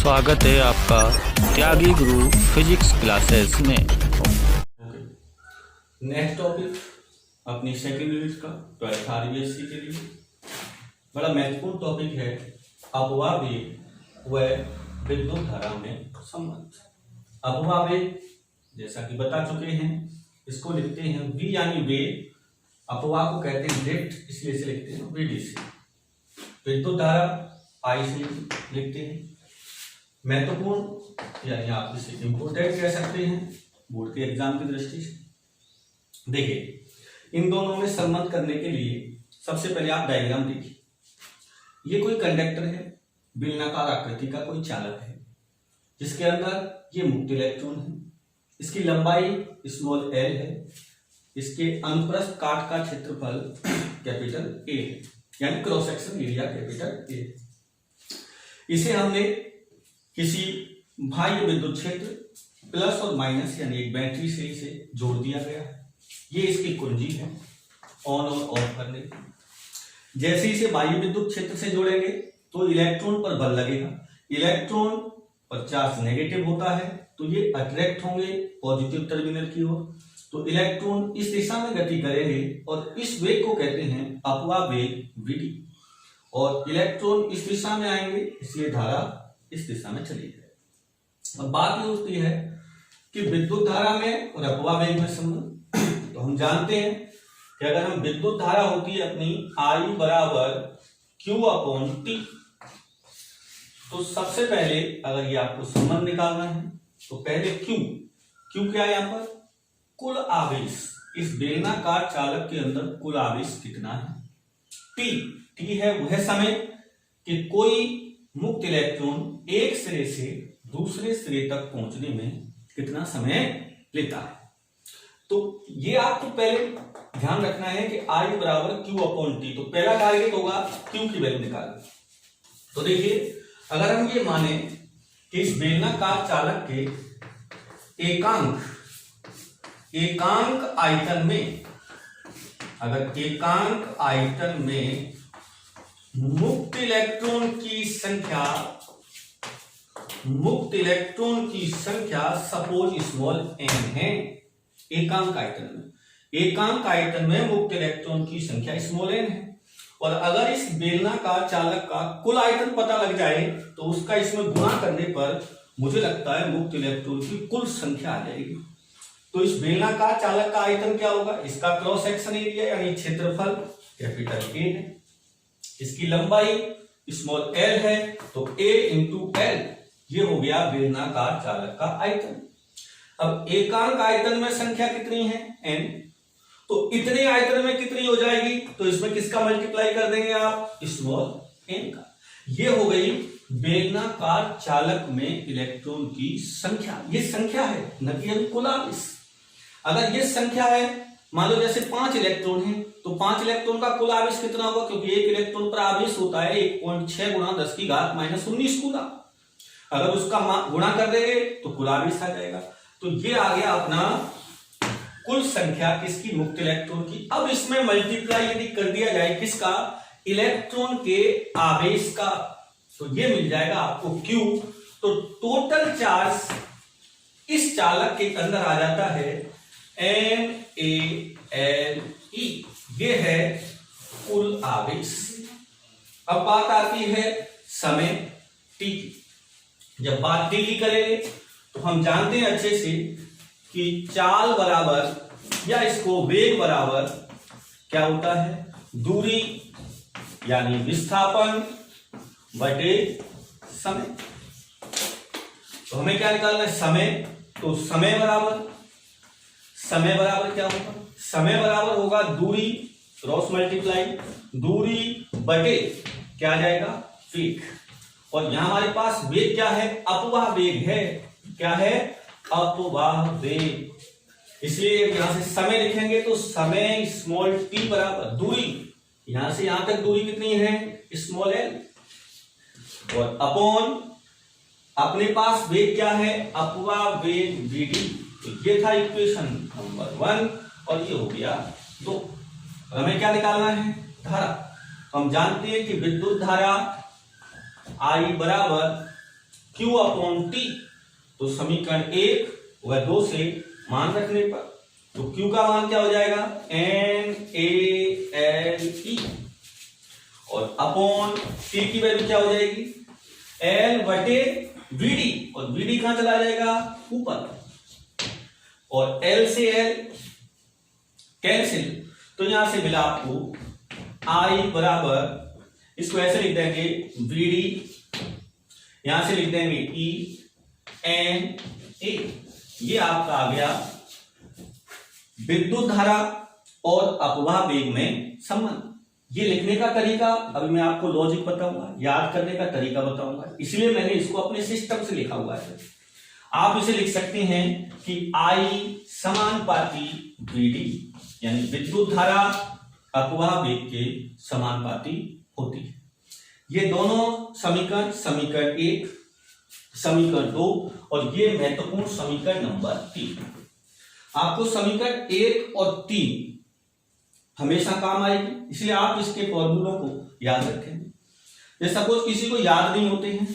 स्वागत है आपका त्यागी गुरु फिजिक्स क्लासेस में। नेक्स्ट टॉपिक अपनी सेकेंड यूनिट का 12th RBSc के लिए बड़ा महत्वपूर्ण टॉपिक है अपवाह वेग व विद्युत धारा में संबंध। अपवाह वेग जैसा कि बता चुके हैं, इसको लिखते हैं v यानी वेग, अपवाह को कहते हैं लिफ्ट, इसलिए इसे लिखते हैं vd से। विद्युत धारा I से लिखते हैं। महत्वपूर्ण यानी आप इसे इम्पोर्टेंट कह सकते हैं बोर्ड के एग्जाम की दृष्टि से। देखिए, इन दोनों में संबंध करने के लिए सबसे पहले आप डायग्राम देखिए। ये कोई कंडक्टर है, बेलनाकार आकृति का कोई चालक है जिसके अंदर ये मुक्त इलेक्ट्रॉन है। इसकी लंबाई स्मॉल l है। इसके अनुप्रस्थ काट का क्षेत्रफल कैपिटल A है, यानी cross section area capital A है। इसे हमने किसी बाह्य विद्युत क्षेत्र प्लस और माइनस यानी एक बैटरी से इसे जोड़ दिया गया है। ये इसकी कुंजी है ऑन और ऑफ करने की। जैसे इसे बाह्य विद्युत क्षेत्र से जोड़ेंगे तो इलेक्ट्रॉन पर बल लगेगा। इलेक्ट्रॉन पर चार्ज नेगेटिव होता है तो ये अट्रैक्ट होंगे पॉजिटिव टर्मिनल की ओर, तो इलेक्ट्रॉन इस दिशा में गति करेंगे और इस वेग को कहते हैं अपवाह वेग vd। और इलेक्ट्रॉन इस दिशा में आएंगे इसलिए धारा इस दिशा में चली जाएगी। अब बात ये होती है कि विद्युत धारा में और अपवाह वेग में संबंध। तो हम जानते हैं कि अगर हम विद्युत धारा होती है अपनी I बराबर Q/T, तो सबसे पहले अगर ये आपको संबंध निकालना है तो पहले Q क्या है यहाँ पर? कुल आवेश। इस बेलनाकार चालक के अंदर कुल आवेश कितना है? T है वह समय कि कोई मुक्त इलेक्ट्रॉन एक सिरे से दूसरे सिरे तक पहुंचने में कितना समय लेता है। तो ये आपको पहले ध्यान रखना है कि I बराबर Q/T। तो पहला टारगेट होगा Q की वैल्यू निकालना। तो देखिए, अगर हम ये माने कि इस बेलनाकार चालक के एकांक आयतन में, अगर एकांक आयतन में मुक्त इलेक्ट्रॉन की संख्या सपोज स्मॉल n है। एकांक आयतन में मुक्त इलेक्ट्रॉन की संख्या स्मॉल n है, और अगर इस बेलनाकार चालक का कुल आयतन पता लग जाए तो उसका इसमें गुणा करने पर मुझे लगता है मुक्त इलेक्ट्रॉन की कुल संख्या आ जाएगी। तो इस बेलनाकार चालक का आयतन क्या होगा? इसका क्रॉस सेक्शन एरिया यानी क्षेत्रफल कैपिटल A है। इसकी लंबाई स्मॉल l है तो A इंटू l, ये हो गया बेलनाकार चालक का आयतन। अब एकांक आयतन में संख्या कितनी है? n। तो इतने आयतन में कितनी हो जाएगी? तो इसमें किसका मल्टीप्लाई कर देंगे आप? स्मॉल n का। ये हो गई बेलनाकार चालक में इलेक्ट्रॉन की संख्या। ये संख्या है, न कि कुल आवेश। अगर ये संख्या है, मान लो जैसे 5 इलेक्ट्रॉन हैं, तो 5 इलेक्ट्रॉन का कुल आवेश कितना होगा? क्योंकि एक इलेक्ट्रॉन पर आवेश होता है 1.6 गुणा 10 की घात -19 कूलम। अगर उसका गुणा कर देंगे तो कुल आवेश आ जाएगा। तो ये आ गया अपना कुल संख्या किसकी? मुक्त इलेक्ट्रॉन की। अब इसमें मल्टीप्लाई यदि कर दिया जाए किसका? इलेक्ट्रॉन के आवेश का, तो ये मिल जाएगा आपको Q। तो टोटल चार्ज इस चालक के अंदर आ जाता है NaLe, ये है कुल आवेश। अब बात आती है समय t की। जब बात t की करेंगे तो हम जानते हैं अच्छे से कि चाल बराबर या इसको वेग बराबर क्या होता है? दूरी यानी विस्थापन बटे समय। तो हमें क्या निकालना है? समय। तो समय बराबर क्या होगा? समय बराबर होगा दूरी क्रॉस मल्टीप्लाई, दूरी बटे क्या आ जाएगा? वेग। और यहां हमारे पास वेग क्या है? अपवाह वेग है। क्या है? अपवाह वेग। इसलिए यहां से समय लिखेंगे तो समय स्मॉल t बराबर दूरी, यहां से यहां तक दूरी कितनी है? स्मॉल l, और अपॉन अपने पास वेग क्या है? अपवाह वेग vd। तो ये था इक्वेशन नंबर 1 और ये हो गया 2। हमें क्या निकालना है? धारा। हम जानते हैं कि विद्युत धारा I बराबर Q अपॉन T। तो समीकरण 1 व 2 से मान रखने पर तो Q का मान क्या हो जाएगा NaLe और अपॉन T की वैल्यू क्या हो जाएगी L बटे VD और VD कहां चला जाएगा ऊपर और L से L कैंसिल। तो यहां से मिला आपको I बराबर, इसको ऐसे लिख देंगे VD, यहां से लिख देंगे ENA। ये आपका आ गया विद्युत धारा और अपवाह वेग में संबंध। ये लिखने का तरीका अभी मैं आपको लॉजिक बताऊंगा, याद करने का तरीका बताऊंगा, इसलिए मैंने इसको अपने सिस्टम से लिखा हुआ है। आप इसे लिख सकते हैं कि I समानुपाती VD, यानी विद्युत धारा अपवाह वेग के समानुपाती होती है। ये दोनों समीकरण, समीकरण 1, समीकरण 2 और ये महत्वपूर्ण समीकरण नंबर 3। आपको समीकरण 1 और 3 हमेशा काम आएगी, इसलिए आप इसके फॉर्मूलों को याद रखें। जैसे सपोज किसी को याद नहीं होते हैं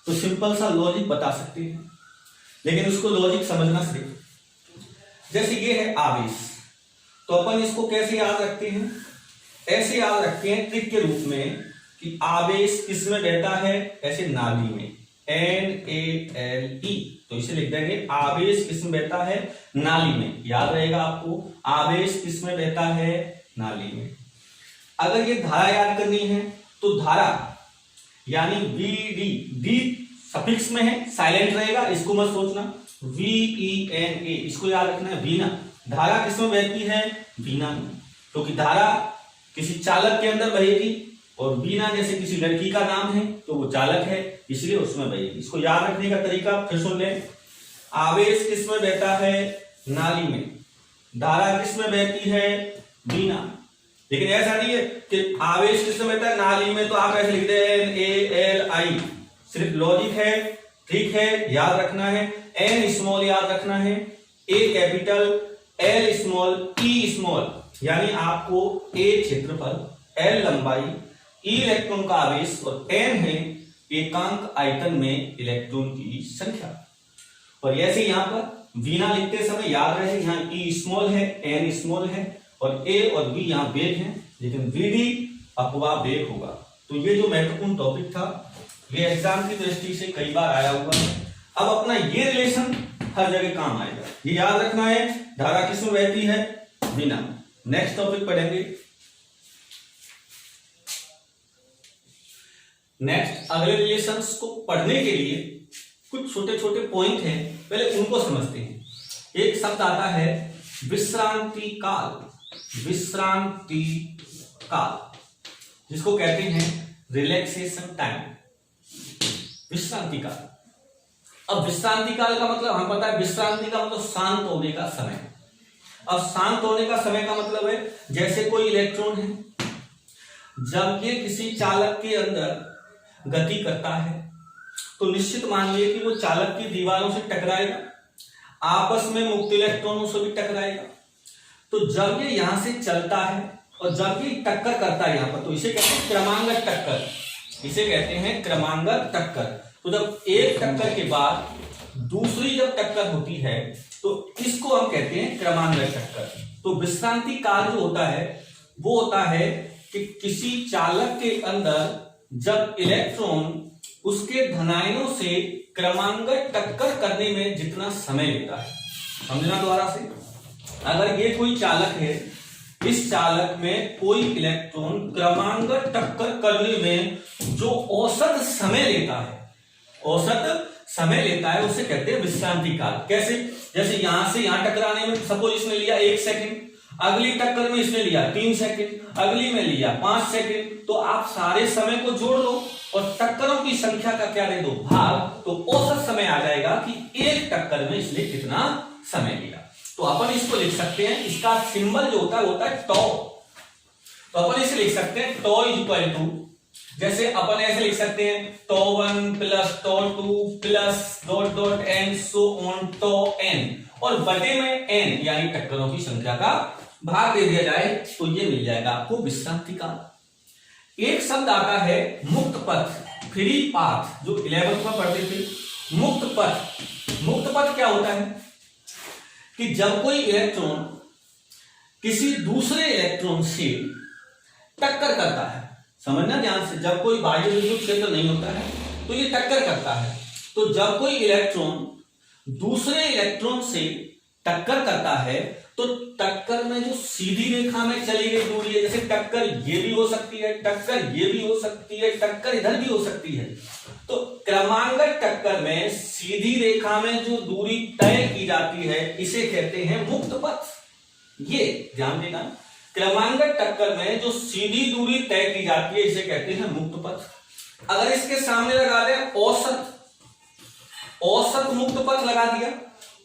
तो सिंपल सा लॉजिक बता सकते हैं, लेकिन उसको लॉजिक समझना सीखें। जैसे ये है आवेश, तो अपन इसको कैसे याद रखते हैं, ऐसे याद रखते हैं ट्रिक के रूप में कि आवेश किसमें बहता है, ऐसे नाली में NaLe। तो इसे लिख देंगे आवेश किसमें बहता है नाली में, याद रहेगा आपको आवेश किसमें बहता है नाली में। अगर ये धारा याद करनी है तो धारा यानी VD, D सफिक्स में है, साइलेंट रहेगा, इसको मत सोचना। VENA इसको याद रखना है, वीणा। धारा किसमें बहती है वीणा में, क्योंकि धारा किसी चालक के अंदर बहेगी और वीणा जैसे किसी लड़की का नाम है तो वो चालक है, इसलिए उसमें बहेगी। इसको याद रखने का तरीका फिर सुन लें। आवेश किसमें बहता है नाली में, धारा किसमें बहती है वीणा। लेकिन ऐसा नहीं है कि आवेश किसमें बहता है नाली में तो आप ऐसे लिख दें NaLi, सिर्फ लॉजिक है, ठीक है, याद रखना है। N स्मॉल याद रखना है, A capital, L small, E small, यानी आपको A क्षेत्रफल, L लंबाई, E इलेक्ट्रॉन का आवेश और N है एकांक आयतन में इलेक्ट्रॉन की संख्या। और ऐसे यहां पर वीणा लिखते समय याद रहे यहाँ E स्मॉल है, N स्मॉल है और A और V यहाँ वेग है, लेकिन VD अपवाह वेग होगा। तो ये जो महत्वपूर्ण टॉपिक था ये एग्जाम की दृष्टि से कई बार आया हुआ है। अब अपना ये रिलेशन हर जगह काम आएगा, ये याद रखना है। धारा किसमें बहती है वीणा। नेक्स्ट टॉपिक पढ़ेंगे। नेक्स्ट अगले रिलेशंस को पढ़ने के लिए कुछ छोटे छोटे पॉइंट हैं, पहले उनको समझते हैं। एक शब्द आता है विश्रांति काल, विश्रांति काल, जिसको कहते हैं रिलैक्सेशन टाइम, विश्रांति काल। अब विश्रांति काल का मतलब हमें पता है, विश्रांति का मतलब शांत होने का समय। अब शांत होने का समय का मतलब है जैसे कोई इलेक्ट्रॉन है, जब ये किसी चालक के अंदर गति करता है तो निश्चित मानिए कि वो चालक की दीवारों से टकराएगा, आपस में मुक्त इलेक्ट्रॉनों से भी टकराएगा। तो जब ये यहां से चलता है और जब ये टक्कर करता है यहां पर, तो इसे कहते हैं क्रमांगत टक्कर, इसे कहते हैं क्रमांगत टक्कर। तो जब एक टक्कर के बाद दूसरी जब टक्कर होती है तो इसको हम कहते हैं क्रमांगत टक्कर। तो विश्रांति काल जो होता है वो होता है कि किसी चालक के अंदर जब इलेक्ट्रॉन उसके धनायनों से क्रमांगत टक्कर करने में जितना समय लेता है, समझना दोबारा से। अगर ये कोई चालक है, इस चालक में कोई इलेक्ट्रॉन क्रमांगत टक्कर करने में जो औसत समय लेता है, औसत समय लेता है, उसे कहते हैं विश्रांति काल। कैसे? जैसे यहां से यहां टकराने में सपोज इसने लिया 1 सेकंड, अगली टक्कर में इसने लिया 3 सेकंड, अगली में लिया 5 सेकंड, तो आप सारे समय को जोड़ लो और टक्करों की संख्या का क्या दे दो भाग, तो औसत समय आ जाएगा कि एक टक्कर में इसने कितना समय लिया। तो अपन इसको लिख सकते हैं, इसका सिंबल जो होता है टॉ। तो अपन इसे लिख सकते हैं टॉ इज इक्वल टू, जैसे अपन ऐसे लिख सकते हैं tau 1 plus tau 2 plus dot dot n so on tau n, और बटे में एन यानी टक्करों की संख्या का भाग दे दिया जाए तो ये मिल जाएगा आपको विश्रांति काल। एक शब्द आता है मुक्त पथ, फ्री पाथ जो 11th में पढ़ते थे, मुक्त पथ। मुक्त पथ क्या होता है कि जब कोई इलेक्ट्रॉन किसी दूसरे इलेक्ट्रॉन से टक्कर करता है, समझना ध्यान से, जब कोई बाह्य विद्युत क्षेत्र नहीं होता है तो ये टक्कर करता है। तो जब कोई इलेक्ट्रॉन दूसरे इलेक्ट्रॉन से टक्कर करता है तो टक्कर में जो सीधी रेखा में चली गई दूरी है, जैसे टक्कर ये भी हो सकती है, टक्कर ये भी हो सकती है, टक्कर इधर भी हो सकती है, तो क्रमांगत टक्कर में सीधी रेखा में जो दूरी तय की जाती है इसे कहते हैं मुक्त पथ। ये ध्यान देना, क्रमांगत टक्कर में जो सीधी दूरी तय की जाती है इसे कहते हैं मुक्त पथ। अगर इसके सामने लगा दें औसत मुक्त पथ लगा दिया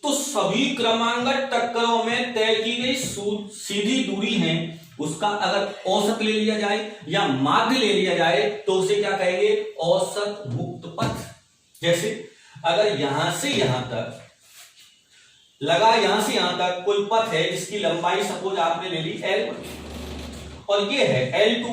तो सभी क्रमांगत टक्करों में तय की गई सीधी दूरी है उसका अगर औसत ले लिया जाए या माध्य ले लिया जाए तो उसे क्या कहेंगे, औसत मुक्त पथ। जैसे अगर यहां से यहां तक लगा, यहां से यहां तक कोई पथ है जिसकी लंबाई सपोज आपने ले ली L1 और ये है L2,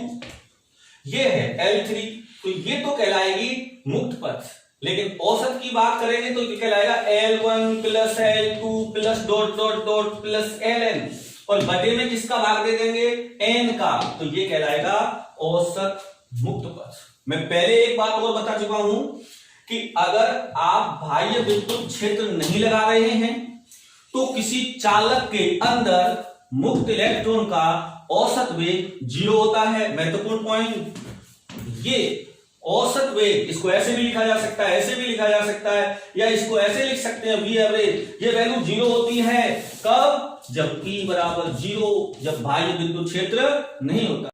ये है L3, तो ये तो कहलाएगी मुक्त पथ। लेकिन औसत की बात करेंगे तो ये कहलाएगा L1 plus L2 plus dot dot dot plus Ln, और बटे में किसका भाग दे देंगे, n का, तो ये कहलाएगा औसत मुक्त पथ। मैं पहले एक बात और बता चुका हूं कि अगर आप बाह्य विद्युत क्षेत्र नहीं लगा रहे हैं तो किसी चालक के अंदर मुक्त इलेक्ट्रॉन का औसत वेग 0 होता है। महत्वपूर्ण पॉइंट, ये औसत वेग, इसको ऐसे भी लिखा जा सकता है, ऐसे भी लिखा जा सकता है, या इसको ऐसे लिख सकते हैं V एवरेज, ये वैल्यू 0 होती है कब, जब E बराबर 0, जब बाह्य विद्युत क्षेत्र नहीं होता।